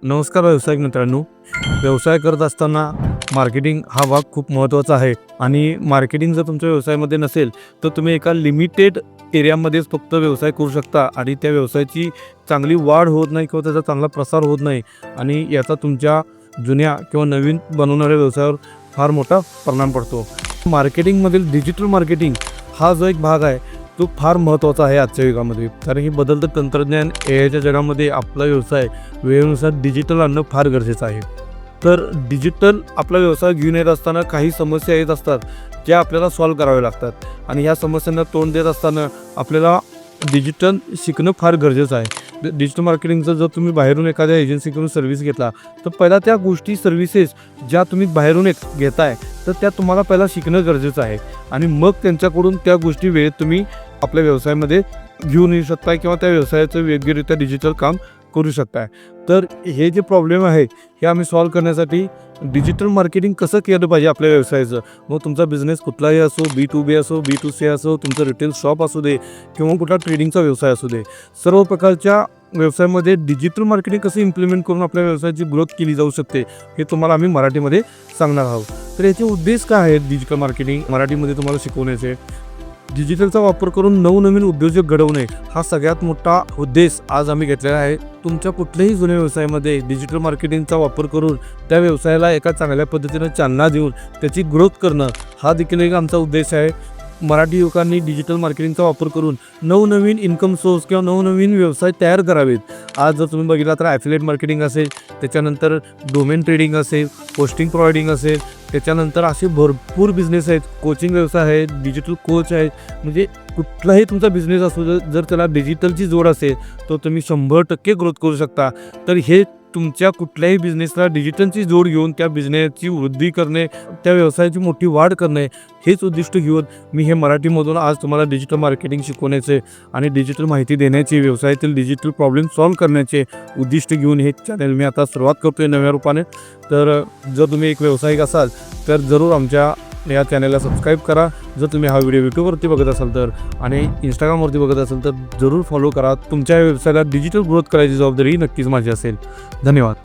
नमस्कार व्यावसायिक मित्रांनो. व्यवसाय करत असताना मार्केटिंग हा भाग खूप महत्त्वाचा आहे आणि मार्केटिंग जर तुमच्या व्यवसायामध्ये नसेल तर तुम्ही एका लिमिटेड एरियामध्येच फक्त व्यवसाय करू शकता आणि त्या व्यवसायाची चांगली वाढ होत नाही किंवा त्याचा चांगला प्रसार होत नाही आणि याचा तुमच्या जुन्या किंवा नवीन बनवणाऱ्या व्यवसायावर फार मोठा परिणाम पडतो. मार्केटिंगमधील डिजिटल मार्केटिंग हा जो एक भाग आहे तो फार महत्त्वाचा आहे आजच्या युगामध्ये. कारण की बदलतं तंत्रज्ञान एआयच्या जगामध्ये आपला व्यवसाय वेळेनुसार डिजिटल आणणं फार गरजेचं आहे. तर डिजिटल आपला व्यवसाय घेऊन येत असताना काही समस्या येत असतात ज्या आपल्याला सॉल्व्ह कराव्या लागतात आणि ह्या समस्यांना तोंड देत असताना आपल्याला डिजिटल शिकणं फार गरजेचं आहे. डिजिटल मार्केटिंगचं जर तुम्ही बाहेरून एखाद्या एजन्सीकडून सर्व्हिस घेतला तर पहिला त्या गोष्टी सर्व्हिसेस ज्या तुम्ही बाहेरून घेताय तर त्या तुम्हाला पहिला शिकणं गरजेचं आहे आणि मग त्यांच्याकडून त्या गोष्टी वेळेत तुम्ही आपल्या व्यवसायामध्ये घेऊन येऊ शकता किंवा त्या व्यवसायाचं योग्यरित्या डिजिटल काम करू शकताय. तर हे जे प्रॉब्लेम आहे हे आम्ही सॉल्व्ह करण्यासाठी डिजिटल मार्केटिंग कसं केलं पाहिजे आपल्या व्यवसायाचं, मग तुमचा बिझनेस कुठलाही असो, B2B असो, B2C असो, तुमचं रिटेल शॉप असू दे किंवा कुठला ट्रेडिंगचा व्यवसाय असू दे, सर्व प्रकारच्या व्यवसायामध्ये डिजिटल मार्केटिंग कसं इम्प्लिमेंट करून आपल्या व्यवसायाची ग्रोथ केली जाऊ शकते हे तुम्हाला आम्ही मराठीमध्ये सांगणार आहोत. तर याचे उद्देश काय आहेत डिजिटल मार्केटिंग मराठीमध्ये तुम्हाला शिकवण्याचे? डिजिटलचा वापर करून नवनवीन उद्योजक घडवणे हा सगळ्यात मोठा उद्देश आज आम्ही घेतलेला आहे. तुमच्या कुठल्याही जुन्या व्यवसायामध्ये डिजिटल मार्केटिंगचा वापर करून त्या व्यवसायाला एका चांगल्या पद्धतीनं चालना देऊन त्याची ग्रोथ करणं हा देखील एक आमचा उद्देश आहे. मराठी युवकांनी डिजिटल मार्केटिंगचा वापर करून नवनवीन इन्कम सोर्स किंवा नवनवीन व्यवसाय तयार करावेत. आज जर तुम्ही बघितला तर ॲफिलिएट मार्केटिंग असेल, त्याच्यानंतर डोमेन ट्रेडिंग असेल, होस्टिंग प्रोव्हायडिंग असेल, त्याच्यानंतर असे भरपूर बिझनेस आहेत, कोचिंग व्यवसाय आहेत, डिजिटल कोच आहेत. म्हणजे कुठलाही तुमचा बिझनेस असू जर त्याला डिजिटलची जोड असेल तर तुम्ही 100% ग्रोथ करू शकता. तर हे तुमच्या कुठल्याही बिझनेसला डिजिटलची जोड घेऊन त्या बिझनेसची वृद्धी करणे, त्या व्यवसायाची मोठी वाढ करणे हेच उद्दिष्ट घेऊन मी हे मराठीमधून आज तुम्हाला डिजिटल मार्केटिंग शिकवण्याचे आणि डिजिटल माहिती देण्याचे, व्यवसायातील डिजिटल प्रॉब्लेम सॉल्व्ह करण्याचे उद्दिष्ट घेऊन हे चॅनल मी आता सुरुवात करतो आहे नव्या रूपाने. तर जर तुम्ही एक व्यावसायिक असाल तर जरूर आमच्या या चॅनलला सबस्क्राईब करा. जर तुम्ही हा व्हिडिओ यूट्यूबवरती बघत असाल तर आणि इंस्टाग्रामवरती बघत असाल तर जरूर फॉलो करा. तुमच्या व्यवसायाला डिजिटल ग्रोथ करायची जबाबदारी नक्कीच माझी असेल. धन्यवाद.